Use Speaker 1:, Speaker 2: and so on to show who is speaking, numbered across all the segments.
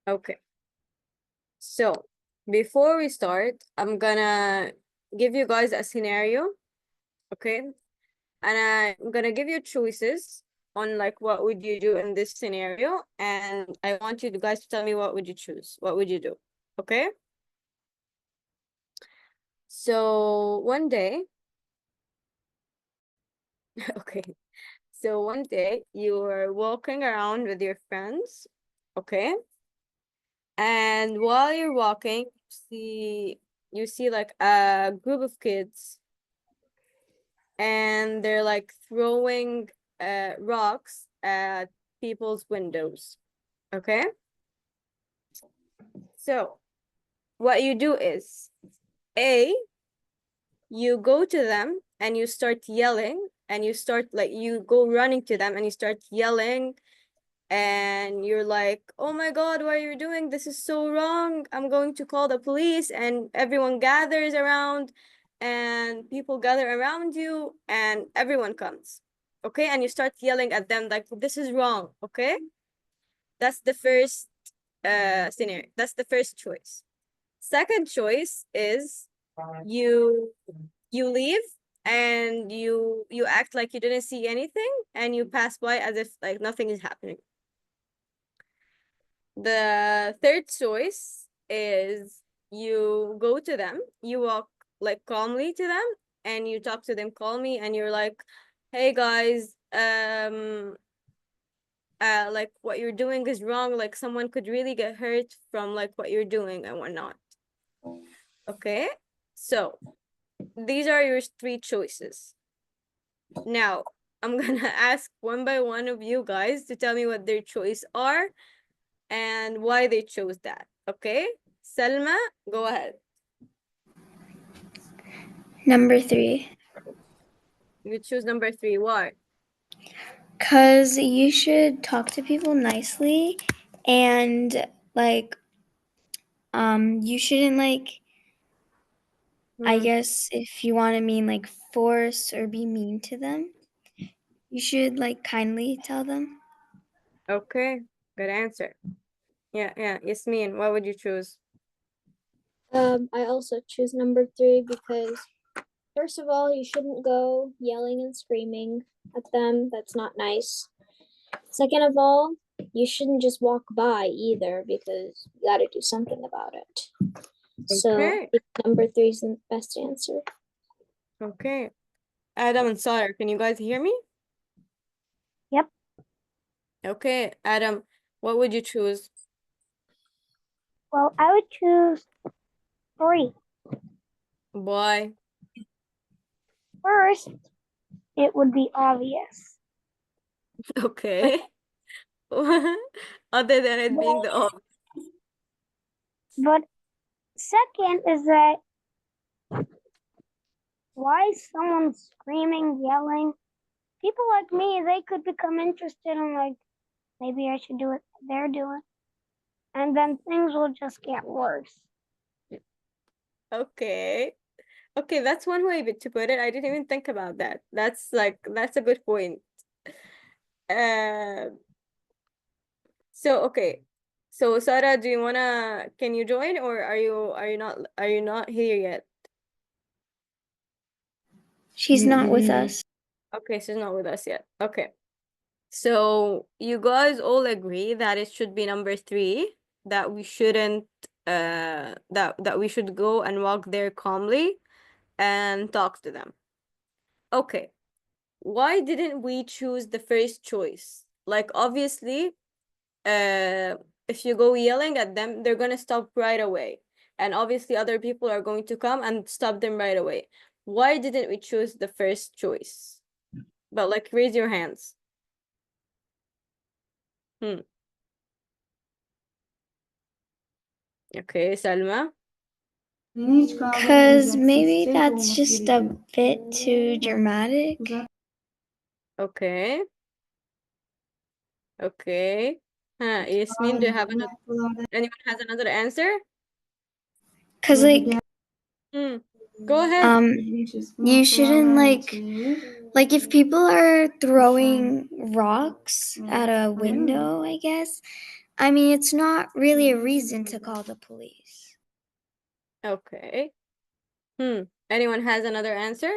Speaker 1: Okay. So before we start, I'm gonna give you guys a scenario, okay? And I'm gonna give you choices on like what would you do in this scenario, and I want you guys to tell me what would you choose, what would you do, okay? So one day, okay. So one day you were walking around with your friends, okay? And while you're walking, you see like a group of kids, and they're like throwing rocks at people's windows. Okay? So what you do is A, you go to them and you start yelling, and you go running to them and you start yelling, and you're like, oh my God, what are you doing? This is so wrong. I'm going to call the police. And everyone gathers around, and people gather around you, and everyone comes. Okay? And you start yelling at them like, this is wrong. Okay? That's the first scenario. That's the first choice. Second choice is you leave, and you act like you didn't see anything, and you pass by as if like nothing is happening. The third choice is you go to them, you walk like calmly to them, and you talk to them calmly, and you're like, hey guys, like what you're doing is wrong, like someone could really get hurt from like what you're doing and whatnot. Okay, so these are your three choices. Now I'm gonna ask one by one of you guys to tell me what their choice are and why they chose that. Okay? Selma, go ahead.
Speaker 2: Number 3.
Speaker 1: You choose number 3. Why?
Speaker 2: Because you should talk to people nicely, and like you shouldn't I guess if you want to mean like force or be mean to them, you should like kindly tell them.
Speaker 1: Okay, good answer. Yeah. Yasmin, what would you choose?
Speaker 3: I also choose number 3 because first of all, you shouldn't go yelling and screaming at them. That's not nice. Second of all, you shouldn't just walk by either because you got to do something about it. So
Speaker 1: Okay.
Speaker 3: number 3 is the best answer.
Speaker 1: Okay. Adam and Sarah, can you guys hear me?
Speaker 3: Yep.
Speaker 1: Okay, Adam, what would you choose?
Speaker 3: Well, I would choose 3.
Speaker 1: Why?
Speaker 3: First, it would be obvious.
Speaker 1: Okay. Other than it being the obvious.
Speaker 3: But second is that why is someone screaming, yelling? People like me, they could become interested in like, maybe I should do what they're doing. And then things will just get worse.
Speaker 1: Okay. Okay, that's one way to put it. I didn't even think about that. That's a good point. Uh, so okay. So Sarah, can you join, or are you not here yet?
Speaker 2: She's not with us.
Speaker 1: Okay, she's not with us yet. Okay. So you guys all agree that it should be number 3, that we shouldn't that we should go and walk there calmly and talk to them. Okay. Why didn't we choose the first choice? Like obviously, if you go yelling at them, they're gonna stop right away. And obviously other people are going to come and stop them right away. Why didn't we choose the first choice? But like raise your hands. Okay, Salma.
Speaker 2: Because maybe that's just a bit too dramatic.
Speaker 1: Okay. Okay. Yasmin, do you have anyone has another answer?
Speaker 2: Because
Speaker 1: Go ahead.
Speaker 2: you shouldn't like if people are throwing rocks at a window, I guess, I mean, it's not really a reason to call the police.
Speaker 1: Okay. Anyone has another answer?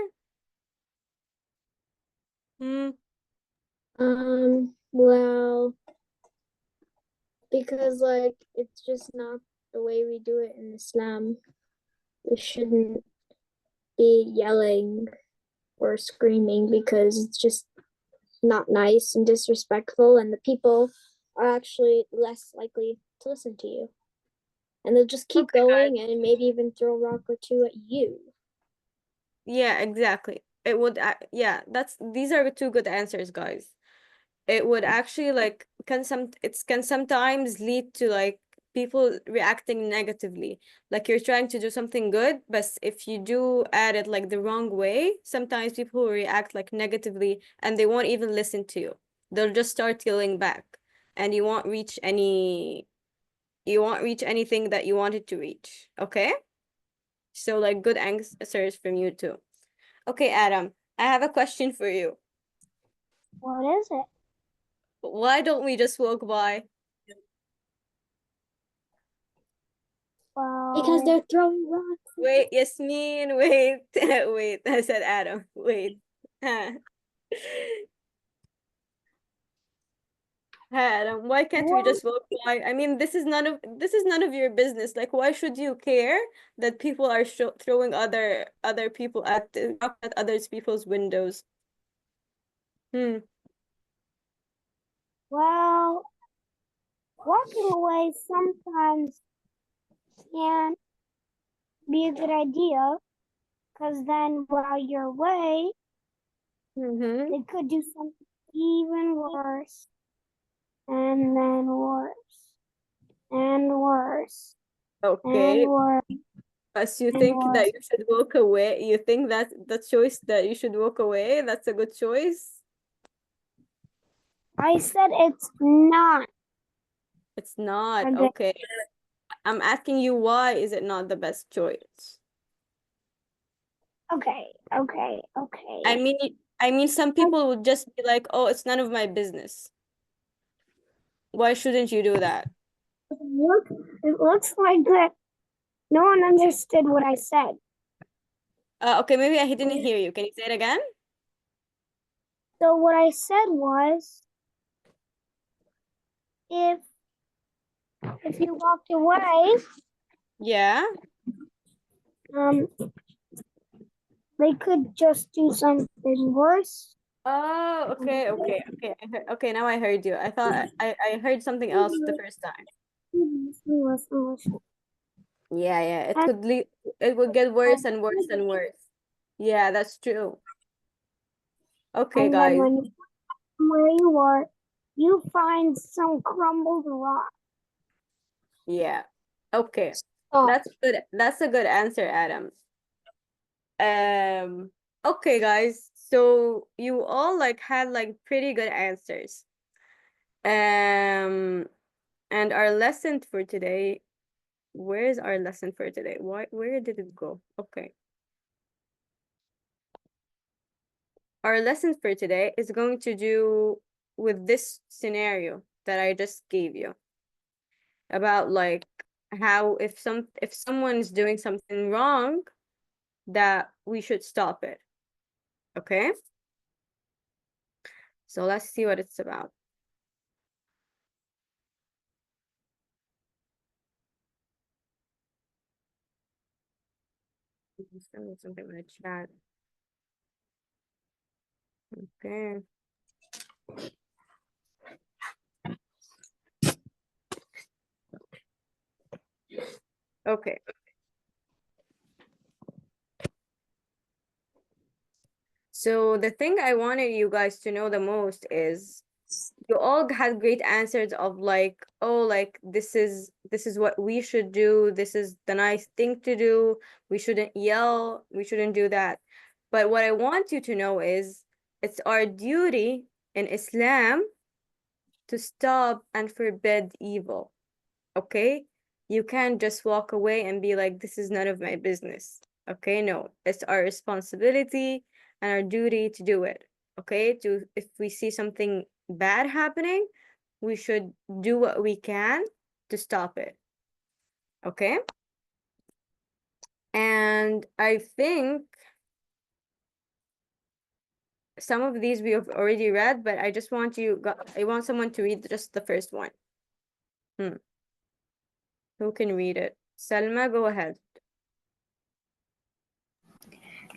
Speaker 3: Well, because like it's just not the way we do it in Islam. We shouldn't be yelling or screaming because it's just not nice and disrespectful, and the people are actually less likely to listen to you. And they'll just keep
Speaker 1: Okay, guys.
Speaker 3: going and maybe even throw a rock or two at you.
Speaker 1: Yeah, exactly. It would, yeah, these are two good answers, guys. It would actually like can sometimes lead to like people reacting negatively. Like you're trying to do something good, but if you do add it like the wrong way, sometimes people will react like negatively and they won't even listen to you. They'll just start yelling back, and you won't reach anything that you wanted to reach. Okay? So like good answers from you too. Okay, Adam, I have a question for you.
Speaker 3: What is it?
Speaker 1: Why don't we just walk by?
Speaker 3: Well, because they're throwing rocks.
Speaker 1: Wait, Yasmin, wait. Wait, I said Adam. Wait. Adam, why can't we just walk by? I mean, this is none of your business. Like, why should you care that people are throwing other people at others people's windows?
Speaker 3: Well, walking away sometimes can be a good idea because then while you're away,
Speaker 1: Mm-hmm.
Speaker 3: they could do something even worse, and then worse, and worse,
Speaker 1: Okay.
Speaker 3: and worse,
Speaker 1: As you
Speaker 3: and
Speaker 1: think that
Speaker 3: worse.
Speaker 1: you should walk away, you think that the choice that you should walk away, that's a good choice?
Speaker 3: I said it's not
Speaker 1: It's not.
Speaker 3: a good.
Speaker 1: Okay. I'm asking you, why is it not the best choice?
Speaker 3: Okay, okay,
Speaker 1: I
Speaker 3: okay.
Speaker 1: mean, I mean, some people would just be like, "Oh, it's none of my business." Why shouldn't you do that?
Speaker 3: It looks like that no one understood what I said.
Speaker 1: Okay, maybe I didn't hear you. Can you say it again?
Speaker 3: So what I said was, if if you walked away,
Speaker 1: Yeah.
Speaker 3: um, they could just do something worse.
Speaker 1: Oh, okay, okay, okay. Okay, now I heard you. I thought I heard something else the first time. Yeah, yeah. It would get worse and worse and worse. Yeah, that's true. Okay,
Speaker 3: And then
Speaker 1: guys.
Speaker 3: when you come where you are, you find some crumbled rock.
Speaker 1: Yeah. Okay.
Speaker 3: Stop.
Speaker 1: That's good. That's a good answer, Adam. Um, okay, guys. So you all like had like pretty good answers. Um, and our lesson for today, where's our lesson for today? Where did it go? Okay. Our lesson for today is going to do with this scenario that I just gave you about like how if someone is doing something wrong, that we should stop it. Okay? So let's see what it's about. Send me something in the chat. Okay. Okay. So the thing I wanted you guys to know the most is you all had great answers of like, oh, like this is what we should do. This is the nice thing to do. We shouldn't yell. We shouldn't do that. But what I want you to know is it's our duty in Islam to stop and forbid evil. Okay? You can't just walk away and be like, this is none of my business. Okay? No, it's our responsibility and our duty to do it. Okay? If we see something bad happening, we should do what we can to stop it. Okay? And I think some of these we have already read, but I just want I want someone to read just the first one. Who can read it? Selma, go ahead.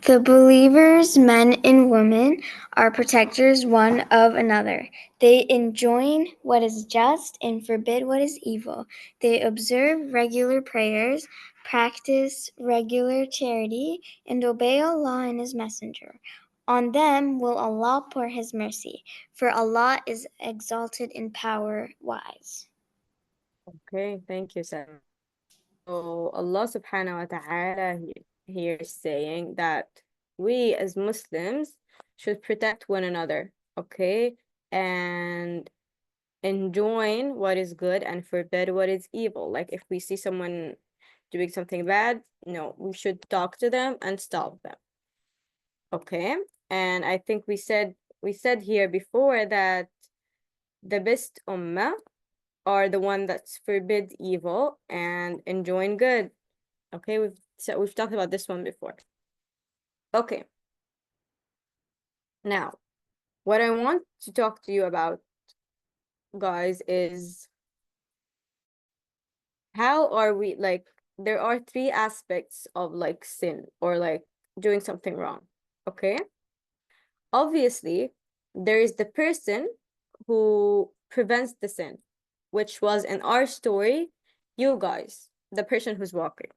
Speaker 2: The believers, men and women, are protectors one of another. They enjoin what is just and forbid what is evil. They observe regular prayers, practice regular charity, and obey Allah and His Messenger. On them will Allah pour His mercy, for Allah is exalted in power, wise.
Speaker 1: Okay, thank you, Selma. So Allah subhanahu wa ta'ala here is saying that we as Muslims should protect one another, okay? And enjoin what is good and forbid what is evil. Like if we see someone doing something bad, no, we should talk to them and stop them. Okay? And I think we said here before that the best ummah are the one that's forbid evil and enjoin good. Okay, we've talked about this one before. Okay. Now, what I want to talk to you about, guys, is how are we, like, there are three aspects of like sin or like doing something wrong. Okay? Obviously, there is the person who prevents the sin, which was in our story, you guys, the person who's walking.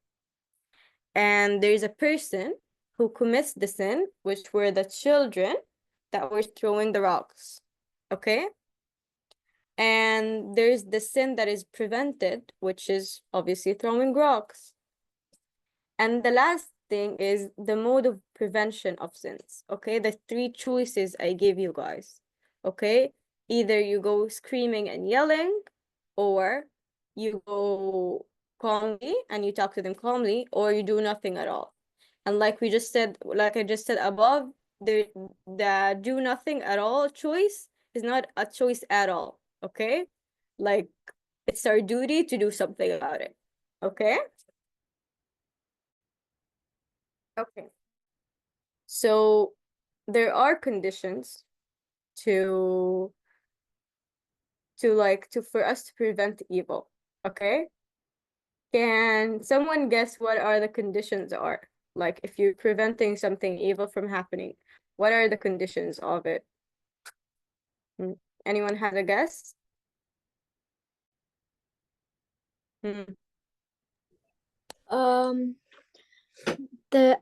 Speaker 1: And there is a person who commits the sin, which were the children that were throwing the rocks. Okay? And there's the sin that is prevented, which is obviously throwing rocks. And the last thing is the mode of prevention of sins. Okay? The three choices I gave you guys. Okay? Either you go screaming and yelling, or you go calmly and you talk to them calmly, or you do nothing at all. And like I just said above, the do nothing at all choice is not a choice at all. Okay? Like it's our duty to do something about it. Okay? Okay. So there are conditions to for us to prevent evil. Okay? Can someone guess what are the conditions are? Like if you're preventing something evil from happening, what are the conditions of it? Anyone has a guess?
Speaker 3: The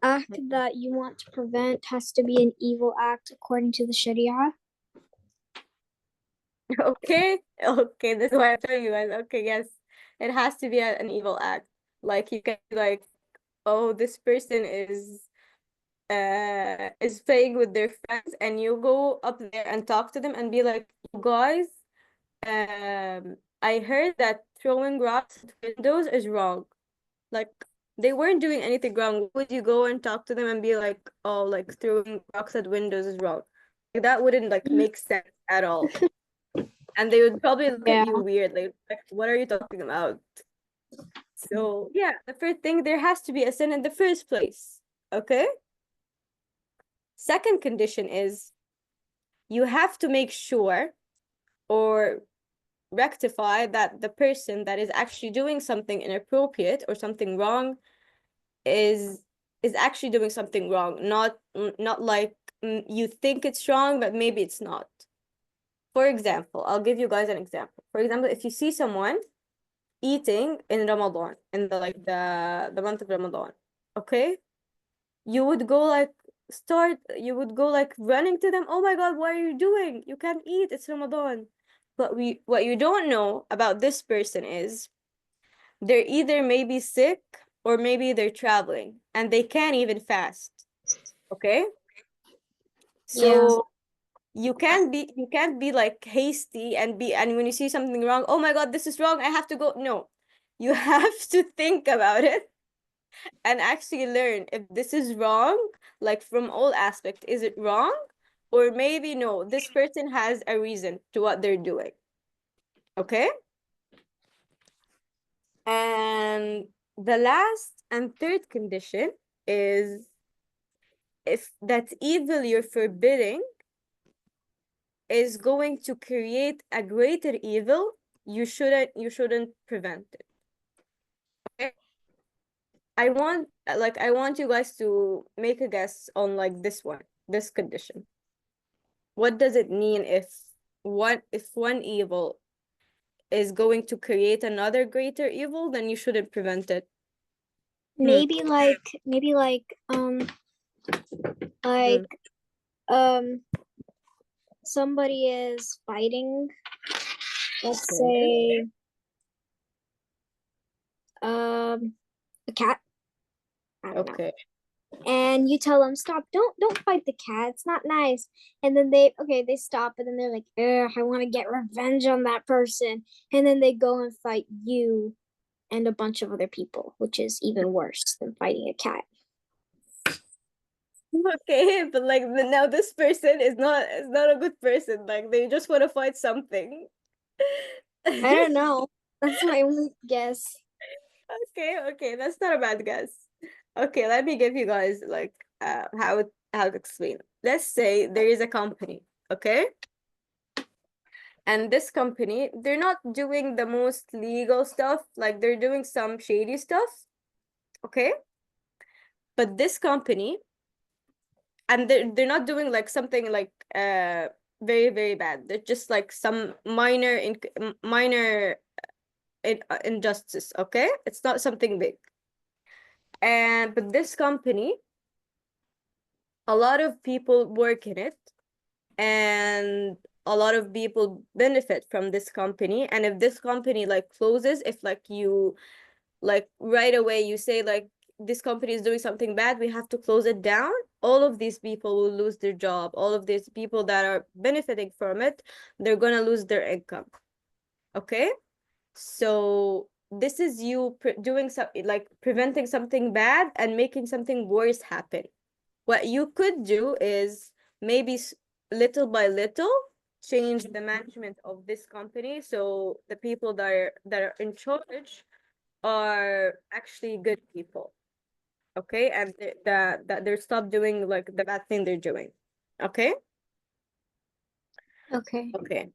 Speaker 3: act that you want to prevent has to be an evil act according to the Sharia.
Speaker 1: Okay, this is why I'm telling you guys. Okay, yes, it has to be an evil act. Like you can be like, oh, this person is playing with their friends, and you go up there and talk to them and be like, you guys, I heard that throwing rocks at windows is wrong. Like they weren't doing anything wrong. Would you go and talk to them and be like, oh, like throwing rocks at windows is wrong? Like, that wouldn't like make sense at all. And they would probably look at you weird, like what are you talking about? So yeah, the first thing, there has to be a sin in the first place. Okay? Second condition is you have to make sure or rectify that the person that is actually doing something inappropriate or something wrong is actually doing something wrong, not like you think it's wrong but maybe it's not. For example, I'll give you guys an example. For example, if you see someone eating in Ramadan, in the month of Ramadan, okay, you would go like running to them. Oh my God, what are you doing? You can't eat, it's Ramadan. But what you don't know about this person is they're either maybe sick or maybe they're traveling and they can't even fast. Okay? So you can't be like hasty and when you see something wrong, oh my God, this is wrong, I have to go. No. You have to think about it and actually learn if this is wrong, like from all aspects. Is it wrong? Or maybe no, this person has a reason to what they're doing. Okay? And the last and third condition is if that evil you're forbidding is going to create a greater evil, you shouldn't prevent it. Okay? I want you guys to make a guess on like this condition. What does it mean if one evil is going to create another greater evil, then you shouldn't prevent it?
Speaker 3: Maybe like
Speaker 1: Hmm.
Speaker 3: um somebody is fighting, let's
Speaker 1: Okay.
Speaker 3: say um a cat. I don't know.
Speaker 1: Okay.
Speaker 3: And you tell them stop, don't fight the cat, it's not nice. And then they stop, and then they're like, ugh, I want to get revenge on that person. And then they go and fight you and a bunch of other people, which is even worse than fighting a cat.
Speaker 1: Okay, but like now this person is not a good person. Like they just want to fight something.
Speaker 3: I don't know. That's my only guess.
Speaker 1: Okay, that's not a bad guess. Okay, let me give you guys like how to explain. Let's say there is a company, okay? And this company, they're not doing the most legal stuff, like they're doing some shady stuff, okay? But this company, and they're not doing like something like very, very bad. They're just like some minor injustice, okay? It's not something big. And but this company, a lot of people work in it, and a lot of people benefit from this company. And if this company like closes, if like you like right away you say like this company is doing something bad, we have to close it down, all of these people will lose their job. All of these people that are benefiting from it, they're gonna lose their income. Okay, so this is you doing something like preventing something bad and making something worse happen. What you could do is maybe little by little change the management of this company, so the people that are in charge are actually good people. Okay, and that they're stop doing like the bad thing they're doing. Okay.
Speaker 3: Okay.
Speaker 1: Okay.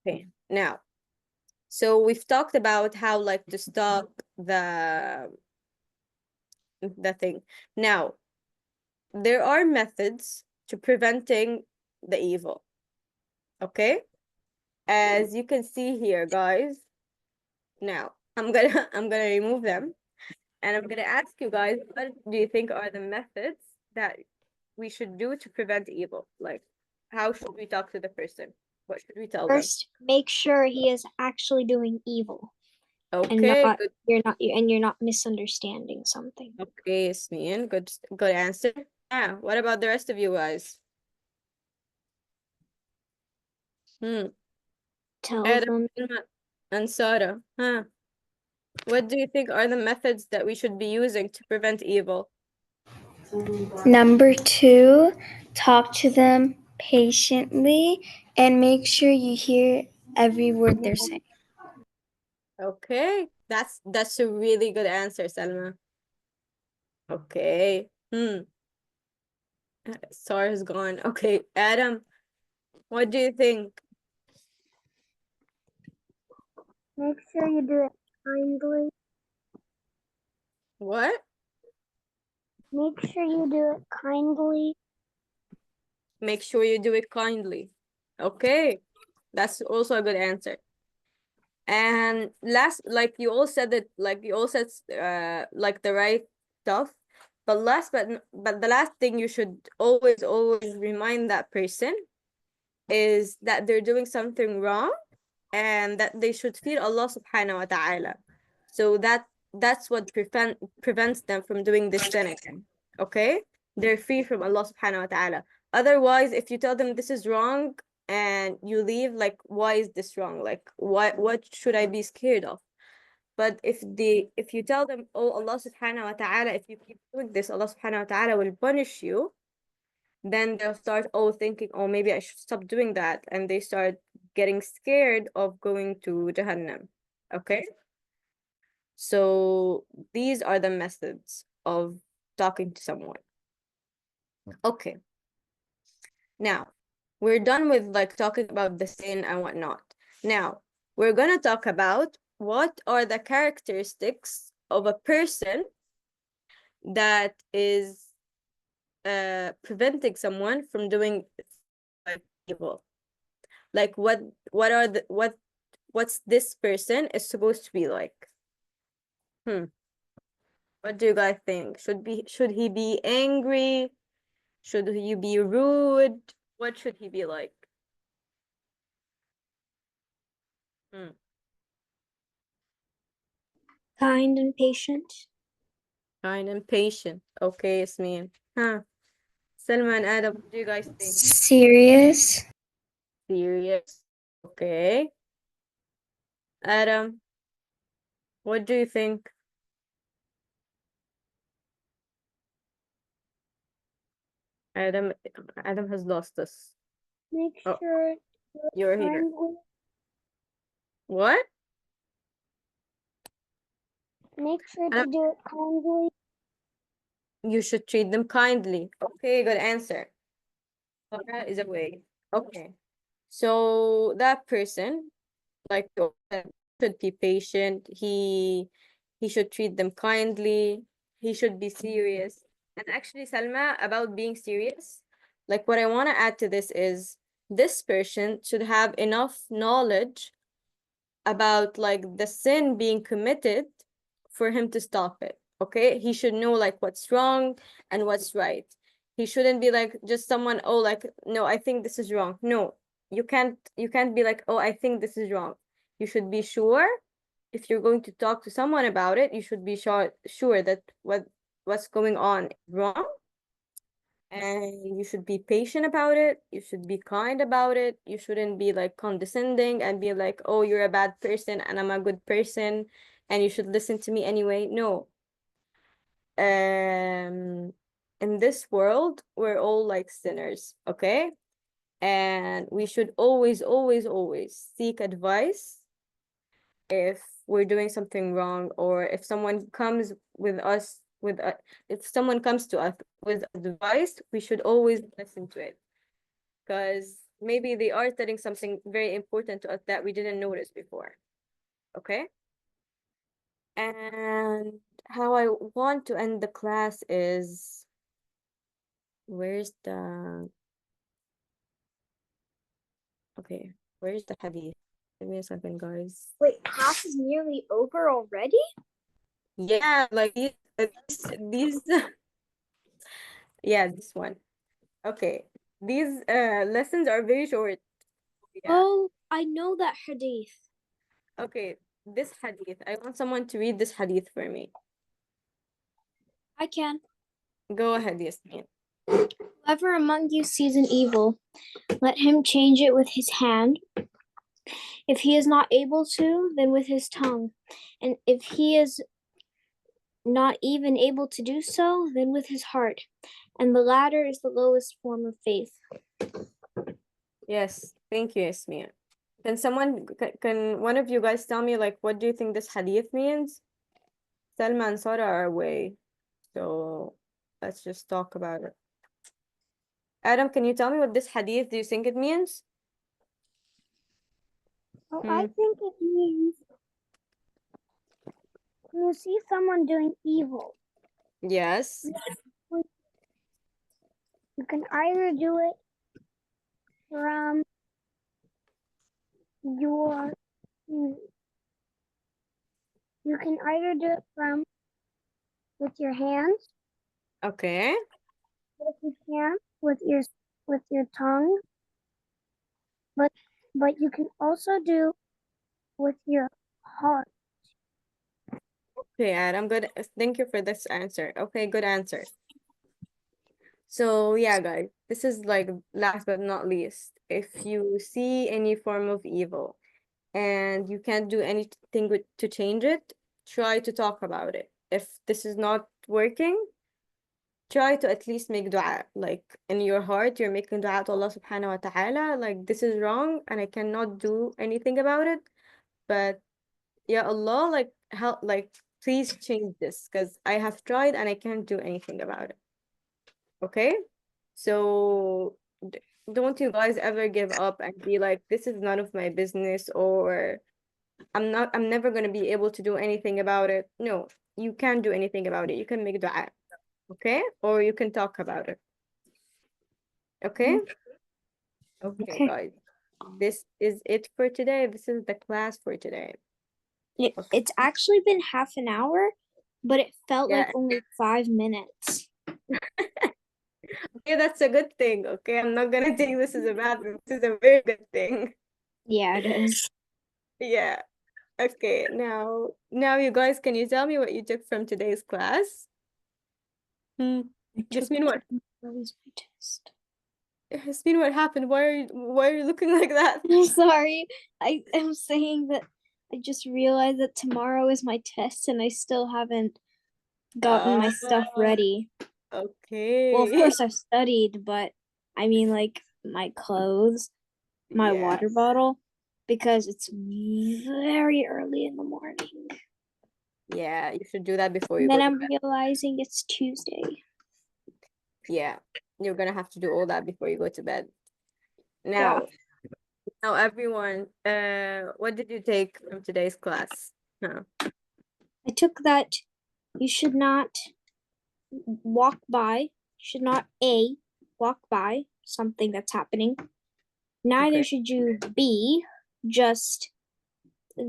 Speaker 1: Okay, now, so we've talked about how like to stop the thing. Now, there are methods to preventing the evil. Okay, as you can see here, guys. Now, I'm gonna remove them, and I'm gonna ask you guys, what do you think are the methods that we should do to prevent evil? Like, how should we talk to the person? What should we tell them?
Speaker 3: First, make sure he is actually doing evil and
Speaker 1: Okay,
Speaker 3: not
Speaker 1: good.
Speaker 3: you're not misunderstanding something.
Speaker 1: Okay, Yasmin, good answer. Yeah, what about the rest of you guys? Hmm.
Speaker 3: Tell
Speaker 1: Adam,
Speaker 3: them
Speaker 1: Ilma, and Sarah. Huh. What do you think are the methods that we should be using to prevent evil?
Speaker 2: Number two, talk to them patiently and make sure you hear every word they're saying.
Speaker 1: Okay, that's a really good answer, Selma. Okay. Sarah's gone. Okay, Adam, what do you think?
Speaker 3: make sure you do it kindly.
Speaker 1: What?
Speaker 3: Make sure you do it kindly.
Speaker 1: Make sure you do it kindly. Okay, that's also a good answer. And last, like you all said that, like you all said, like the right stuff. But but the last thing you should always remind that person is that they're doing something wrong, and that they should fear Allah subhanahu wa ta'ala. So that's what prevents them from doing this sin again. Okay? They're free from Allah subhanahu wa ta'ala. Otherwise, if you tell them this is wrong and you leave, like, why is this wrong? Like, what should I be scared of? But if you tell them, oh, Allah subhanahu wa ta'ala, if you keep doing this, Allah subhanahu wa ta'ala will punish you, then they'll start thinking, oh, maybe I should stop doing that, and they start getting scared of going to Jahannam. Okay, so these are the methods of talking to someone. Okay, now we're done with like talking about the sin and whatnot. Now we're gonna talk about what are the characteristics of a person that is preventing someone from doing like evil. Like what are the what's this person is supposed to be like? What do you guys think? Should he be angry? Should he be rude? What should he be like? Hmm.
Speaker 3: Kind and patient.
Speaker 1: Kind and patient. Okay, Yasmin. Huh. Selma and Adam, what do you guys think?
Speaker 2: Serious.
Speaker 1: Serious. Okay. Adam, what do you think? Adam Adam has lost us.
Speaker 3: Make
Speaker 1: Oh,
Speaker 3: sure
Speaker 1: you're here.
Speaker 3: friendly.
Speaker 1: What?
Speaker 3: Make sure
Speaker 1: Adam,
Speaker 3: to do it kindly.
Speaker 1: you should treat them kindly. Okay, good answer. Laura is away. Okay. So that person, like you said, should be patient. He should treat them kindly. He should be serious. And actually, Salma, about being serious, like what I want to add to this is this person should have enough knowledge about like the sin being committed for him to stop it. Okay, he should know like what's wrong and what's right. He shouldn't be like just someone, oh, like, no, I think this is wrong. No, you can't be like, oh, I think this is wrong. You should be sure. If you're going to talk to someone about it, you should be sure that what's going on is wrong, and you should be patient about it. You should be kind about it. You shouldn't be like condescending and be like, oh, you're a bad person and I'm a good person and you should listen to me anyway. No. In this world, we're all like sinners, okay? And we should always, always, always seek advice if we're doing something wrong, or if someone comes if someone comes to us with advice, we should always listen to it, because maybe they are telling something very important to us that we didn't notice before. Okay, and how I want to end the class is, where's the okay where's the hadith? Give me a second, guys.
Speaker 3: Wait, class is nearly over already?
Speaker 1: Yeah, like these yeah, this one. Okay, these lessons are very short. Yeah.
Speaker 3: Oh, I know that hadith.
Speaker 1: Okay, this hadith. I want someone to read this hadith for me.
Speaker 3: I can.
Speaker 1: Go ahead, Yasmin.
Speaker 3: Whoever among you sees an evil, let him change it with his hand. If he is not able to, then with his tongue. And if he is not even able to do so, then with his heart. And the latter is the lowest form of faith.
Speaker 1: Yes, thank you, Yasmin. Can one of you guys tell me, like, what do you think this hadith means? Salma and Sarah are away, so let's just talk about it. Adam, can you tell me what this hadith do you think it means?
Speaker 3: Well, I think it means when you see someone doing evil,
Speaker 1: Yes.
Speaker 3: you can either do it from your you can either do it from with your hands,
Speaker 1: Okay.
Speaker 3: if you can, with your tongue, but you can also do with your heart.
Speaker 1: Okay, Adam, good. Thank you for this answer. Okay, good answer. So yeah, guys, this is like last but not least. If you see any form of evil and you can't do anything to change it, try to talk about it. If this is not working, try to at least make dua. Like in your heart, you're making dua to Allah subhanahu wa ta'ala. Like this is wrong and I cannot do anything about it. But yeah, Allah, like help, like please change this because I have tried and I can't do anything about it. Okay? So don't you guys ever give up and be like, this is none of my business, or I'm never gonna be able to do anything about it. No, you can't do anything about it. You can make dua, okay? Or you can talk about it. Okay? Okay,
Speaker 3: Okay.
Speaker 1: guys. This is it for today. This is the class for today. Okay.
Speaker 3: It's actually been half an hour, but it felt like
Speaker 1: Yeah.
Speaker 3: only 5 minutes.
Speaker 1: Okay, that's a good thing. Okay, I'm not gonna take this as a bad thing. This is a very good thing.
Speaker 3: Yeah, it is.
Speaker 1: Yeah. Okay, now you guys, can you tell me what you took from today's class? Yasmin, what?
Speaker 3: What was my test?
Speaker 1: Yasmin, what happened? Why are you looking like that?
Speaker 3: I'm sorry. I am saying that I just realized that tomorrow is my test and I still haven't gotten my stuff ready. Well, of
Speaker 1: Okay.
Speaker 3: course I've studied, but I mean like my clothes, my
Speaker 1: Yeah.
Speaker 3: water bottle, because it's very early in the morning.
Speaker 1: Yeah, you should do that before you
Speaker 3: And
Speaker 1: go
Speaker 3: then
Speaker 1: to
Speaker 3: I'm
Speaker 1: bed.
Speaker 3: realizing it's Tuesday.
Speaker 1: Yeah, you're gonna have to do all that before you go to bed.
Speaker 3: Yeah.
Speaker 1: Now everyone, what did you take from today's class? Huh.
Speaker 3: I took that you should not walk by, should not A, walk by something that's happening. Neither
Speaker 1: Okay.
Speaker 3: should you B, just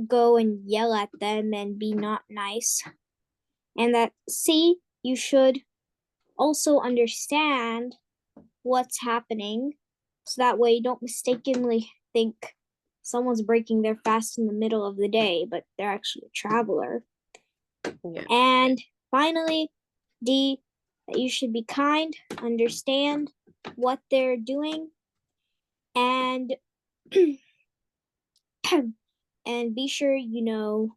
Speaker 3: go and yell at them and be not nice. And that C, you should also understand what's happening so that way you don't mistakenly think someone's breaking their fast in the middle of the day, but they're actually a traveler.
Speaker 1: Yeah.
Speaker 3: And finally, D, that you should be kind, understand what they're doing, and and be sure you know,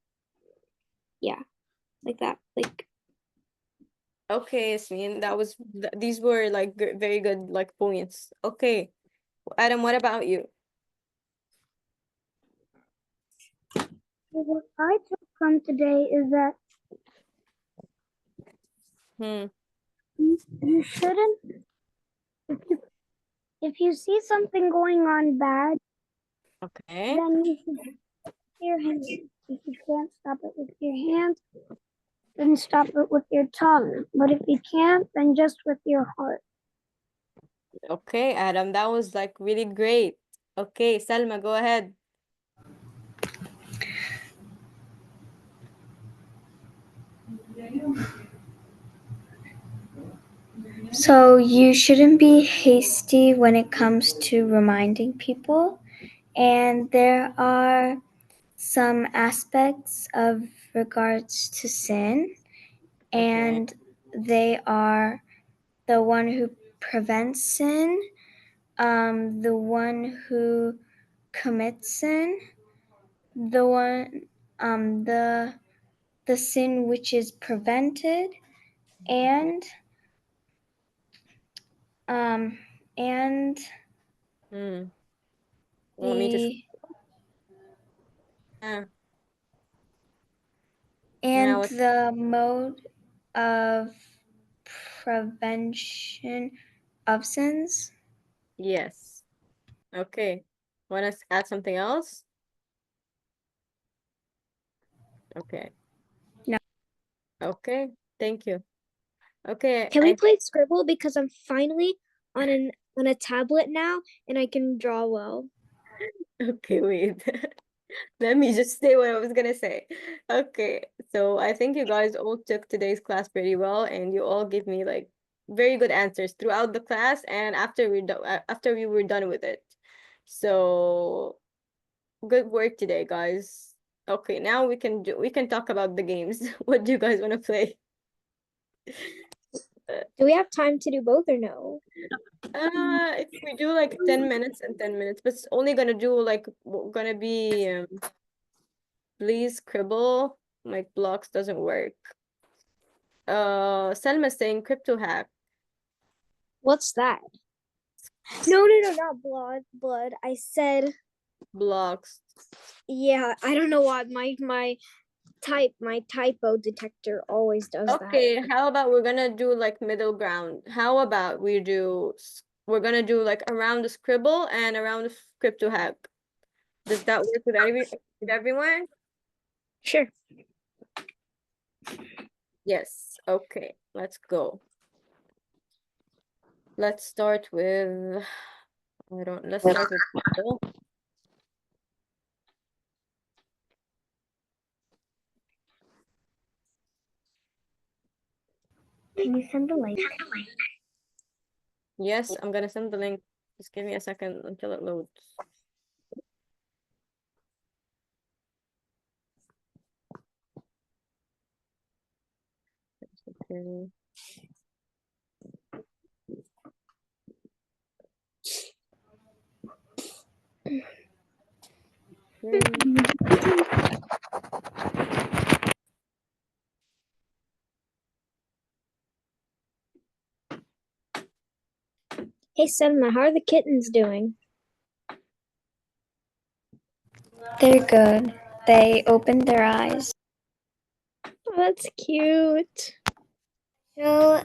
Speaker 3: yeah, like that. Like
Speaker 1: Okay, Yasmin, these were like very good like points. Okay. Adam, what about you?
Speaker 4: What I took from today is that
Speaker 1: Hmm.
Speaker 4: you shouldn't, if you see something going on bad,
Speaker 1: Okay.
Speaker 4: then you should your hands. If you can't stop it with your hands, then stop it with your tongue. But if you can't, then just with your heart.
Speaker 1: Okay, Adam, that was like really great. Okay, Salma, go ahead.
Speaker 2: So you shouldn't be hasty when it comes to reminding people. And there are some aspects of regards to sin, and they are the one who prevents sin, the one who commits sin, the one, the sin which is prevented, and um, and
Speaker 1: Hmm. Want me to
Speaker 2: the
Speaker 1: uh, now
Speaker 2: and
Speaker 1: what?
Speaker 2: the mode of prevention of sins.
Speaker 1: Yes. Okay. Want to add something else? Okay.
Speaker 2: No.
Speaker 1: Okay. Thank you. Okay.
Speaker 3: can we play Scribble because I'm finally on a tablet now and I can draw well.
Speaker 1: Okay, wait. Let me just say what I was gonna say. Okay, so I think you guys all took today's class pretty well, and you all give me like very good answers throughout the class and after we were done with it. So good work today, guys. Okay, now we can talk about the games. What do you guys want to play?
Speaker 3: Do we have time to do both or no?
Speaker 1: If we do like 10 minutes and 10 minutes, but it's only gonna do like gonna be please scribble. My blocks doesn't work. Selma saying crypto hack.
Speaker 3: What's that? No, not blood. I said
Speaker 1: Blocks.
Speaker 3: yeah. I don't know why my typo detector always does that.
Speaker 1: Okay, how about we're gonna do like middle ground? How about we're gonna do like around the scribble and around the script to hack. Does that work with everyone?
Speaker 3: Sure.
Speaker 1: Yes. Okay, let's go. Let's start with let's start with scribble.
Speaker 2: Can you send the link?
Speaker 1: Yes, I'm gonna send the link. Just give me a second until it loads. Okay.
Speaker 3: Hey, Selma, how are the kittens doing?
Speaker 2: They're good. They opened their eyes.
Speaker 3: Oh, that's cute.
Speaker 2: Show,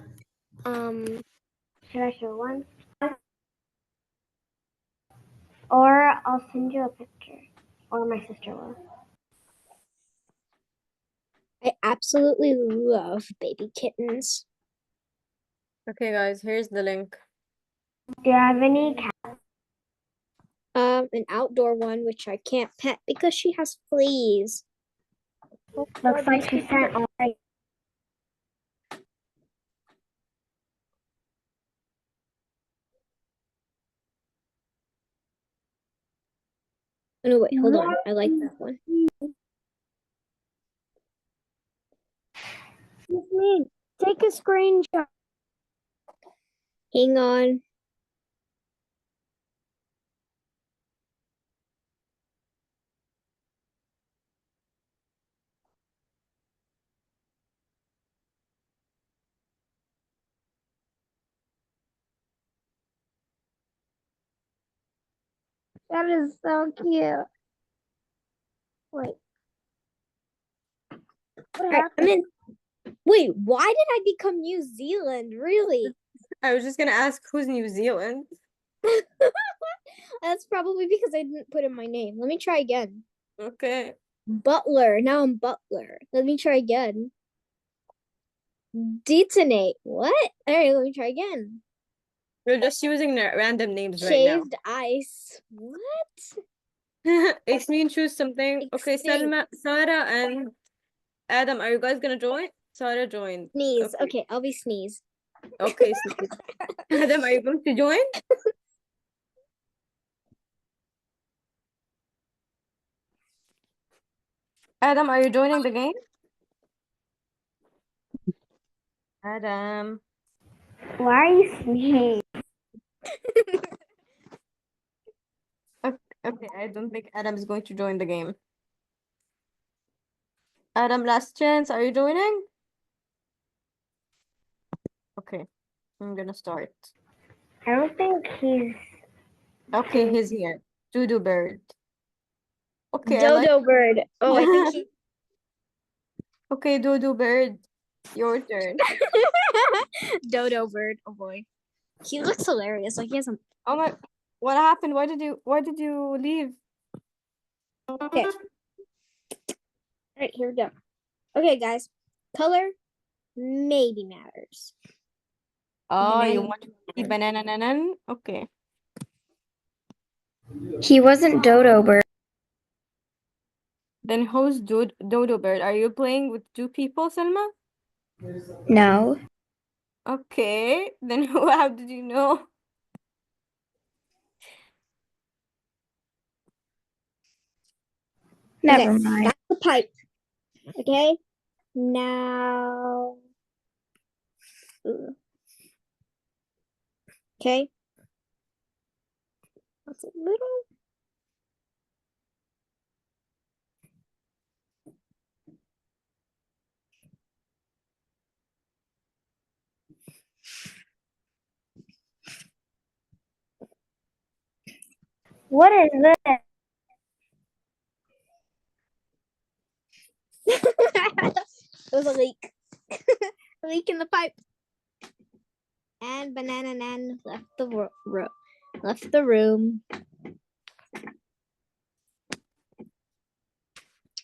Speaker 2: should I show one? Or I'll send you a picture. Or my sister will.
Speaker 3: I absolutely love baby kittens.
Speaker 1: Okay, guys, here's the link.
Speaker 2: Do you have any cats?
Speaker 3: An outdoor one which I can't pet because she has fleas.
Speaker 2: Looks like she sent all right.
Speaker 3: Oh, no, wait, hold on. I like that one.
Speaker 4: Excuse me. Take a screenshot.
Speaker 3: Hang on.
Speaker 4: That is so cute. Wait. What
Speaker 3: All right, I'm
Speaker 4: happened?
Speaker 3: in. Wait, why did I become New Zealand? Really?
Speaker 1: I was just gonna ask who's New Zealand.
Speaker 3: That's probably because I didn't put in my name. Let me try again.
Speaker 1: Okay.
Speaker 3: Butler. Now I'm Butler. Let me try again. Detonate. What? All right, let me try again.
Speaker 1: You're just using their random names right now.
Speaker 3: Shaved ice. What?
Speaker 1: Ismeen, choose something. Okay,
Speaker 3: Extinct.
Speaker 1: Sarah and Adam, are you guys gonna join? Sarah joined.
Speaker 3: Sneeze. Okay, I'll be sneeze.
Speaker 1: Okay, Sneeze. Adam, are you going to join? Adam, are you joining the game? Adam.
Speaker 2: Why are you sneezing?
Speaker 1: Okay, I don't think Adam is going to join the game. Adam, last chance. Are you joining? Okay, I'm gonna start.
Speaker 2: I don't think he's.
Speaker 1: Okay, he's here. Doodoo bird. Okay, I like.
Speaker 3: Dodo bird. Oh, I think he.
Speaker 1: Okay, Doodoo bird, your turn.
Speaker 3: Dodo bird. Oh boy. He looks hilarious. Like he has a.
Speaker 1: Oh my, what happened? Why did you leave?
Speaker 3: Okay. All right, here we go. Okay, guys. Color maybe matters.
Speaker 1: Oh, you
Speaker 3: Banana.
Speaker 1: want to see banana nanan? Okay.
Speaker 2: He wasn't Dodo Bird.
Speaker 1: Then who's Dodo bird? Are you playing with two people, Selma?
Speaker 2: No.
Speaker 1: Okay. Then how did you know?
Speaker 2: Never
Speaker 3: Okay,
Speaker 2: mind.
Speaker 3: that's the pipe. Okay. Now. Okay. That's a little.
Speaker 4: What is this?
Speaker 3: It was a leak. A leak in the pipe. And Banana Nan left the room.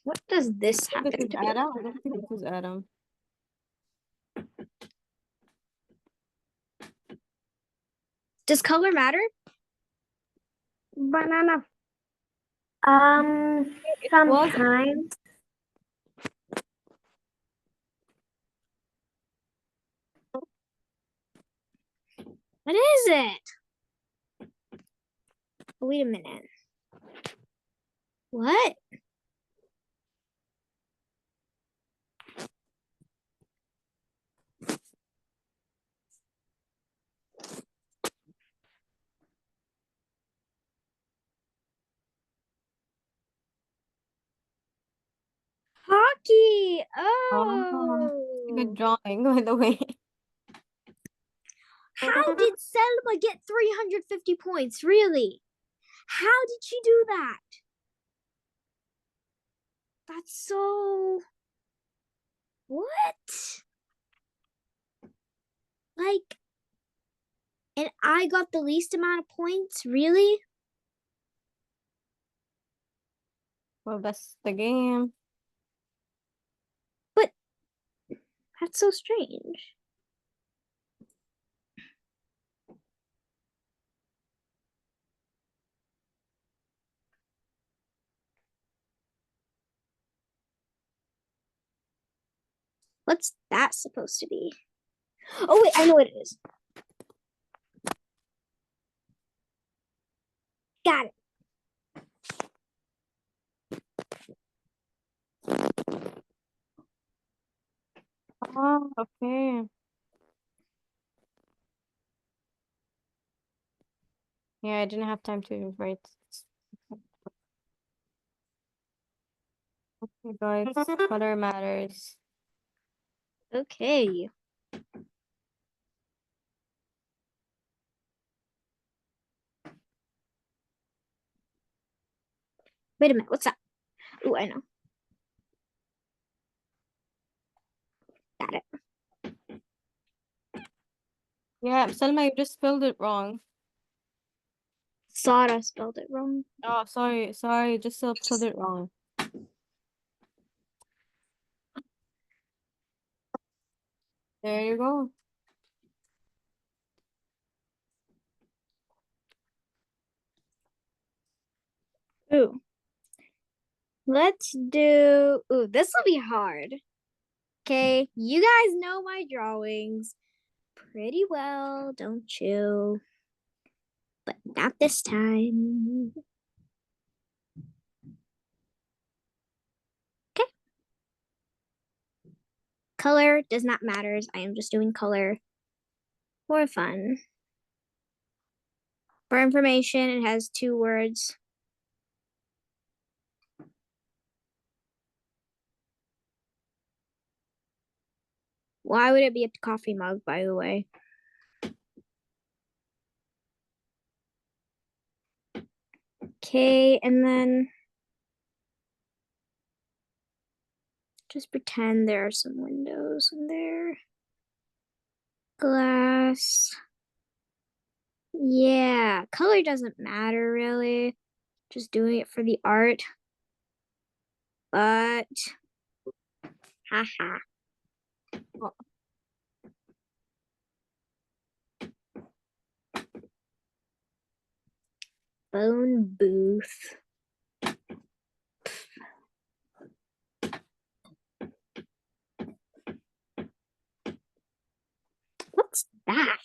Speaker 3: What does this happen
Speaker 1: This is
Speaker 3: to be?
Speaker 1: Adam. I don't think this is Adam.
Speaker 3: Does color matter?
Speaker 4: Banana.
Speaker 1: Was-
Speaker 4: Sometimes.
Speaker 3: What is it? Wait a minute. What? Hockey.
Speaker 1: Good
Speaker 3: Oh.
Speaker 1: drawing, by the way.
Speaker 3: How did Selma get 350 points? Really? How did she do that? That's so. What? Like, and I got the least amount of points? Really?
Speaker 1: Well, that's the game.
Speaker 3: That's so strange. What's that supposed to be? Oh, wait, I know what it is. Got it.
Speaker 1: Oh, okay. Yeah, I didn't have time to write. Okay, guys, color matters.
Speaker 3: Okay. Wait a minute. What's that? Oh, I know. Got it.
Speaker 1: Yeah, Selma, you just spelled it wrong.
Speaker 3: Thought I spelled it wrong.
Speaker 1: Oh, sorry, just spelled it wrong. There you go.
Speaker 3: Ooh. Let's do. Ooh, this will be hard. Okay, you guys know my drawings pretty well, don't you? But not this time. Okay. Color does not matter. I am just doing color for fun. For information, it has 2 words. Why would it be a coffee mug, by the way? Okay, and then just pretend there are some windows in there. Glass. Yeah, color doesn't matter really. Just doing it for the art. But, haha. Phone booth. What's that?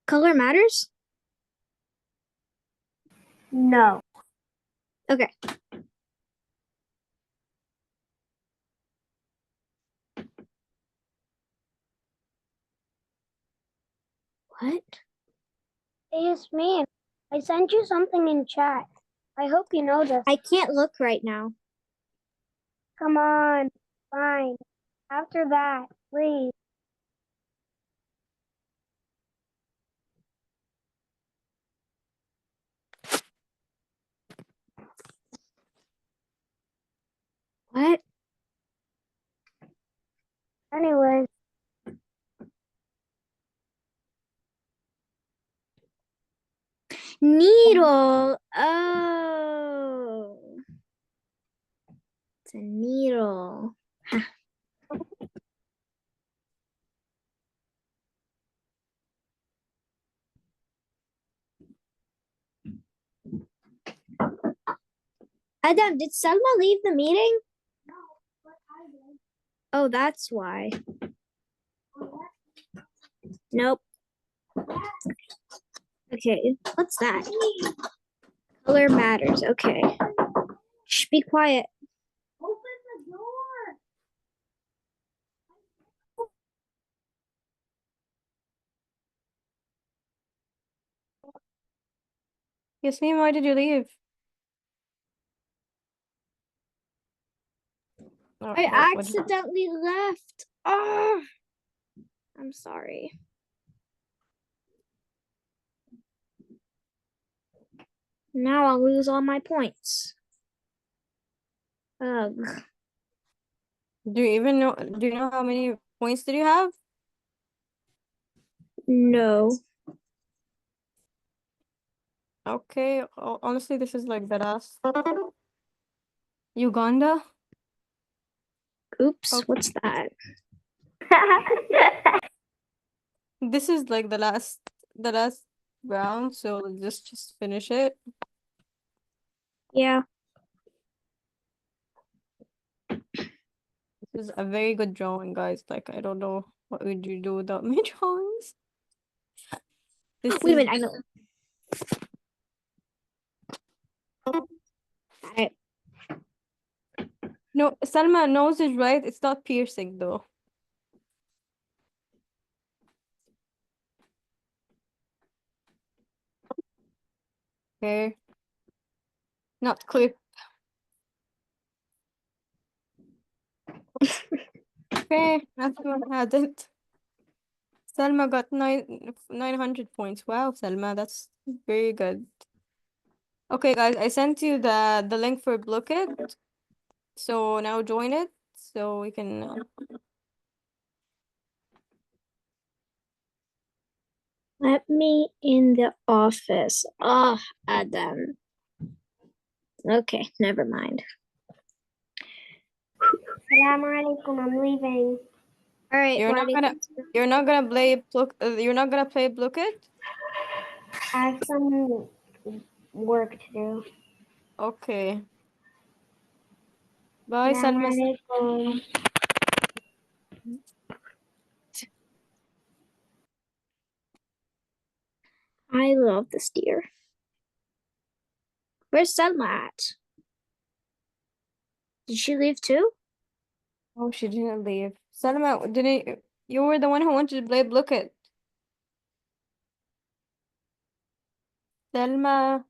Speaker 3: Color matters?
Speaker 4: No.
Speaker 3: Okay. What?
Speaker 4: Hey, Yasmin, I sent you something in chat. I hope you know this.
Speaker 3: I can't look right now.
Speaker 4: Come on. Fine. After that, please.
Speaker 3: Needle. Oh. It's a needle. Adam, did Selma leave the meeting? Oh, that's why. Nope. Okay, what's that? Color matters. Okay. Shh, be quiet.
Speaker 4: Open the door.
Speaker 1: Yasmin, why did you leave? Oh,
Speaker 3: I
Speaker 1: what did-
Speaker 3: accidentally left. Oh, I'm sorry. Now I'll lose all my points. Ugh.
Speaker 1: Do you even know? Do you know how many points did you have?
Speaker 3: No.
Speaker 1: Okay, honestly, this is like the last. Uganda.
Speaker 3: Oops,
Speaker 1: Okay.
Speaker 3: what's that?
Speaker 1: This is like the last round, so let's just finish it.
Speaker 3: Yeah.
Speaker 1: This is a very good drawing, guys. Like, I don't know what would you do without my drawings. This
Speaker 3: Wait a
Speaker 1: is
Speaker 3: minute, I know. Got it.
Speaker 1: no, Salma, nose is right. It's not piercing though. Okay. Not clip. Okay, everyone had it. Salma got 900 points. Wow, Salma, that's very good. Okay, guys, I sent you the link for Block It. So now join it so we can
Speaker 3: Let me in the office. Oh, Adam. Okay, never mind.
Speaker 4: Assalamu alaikum, I'm leaving.
Speaker 3: All right,
Speaker 1: you're not gonna play Block It?
Speaker 4: I have some work to do.
Speaker 1: Okay. Bye,
Speaker 4: Assalamu
Speaker 1: Salma.
Speaker 4: alaikum.
Speaker 3: I love this deer. Where's Selma at? Did she leave too?
Speaker 1: Oh, she didn't leave. Salma, didn't you were the one who wanted to play Block It. Salma.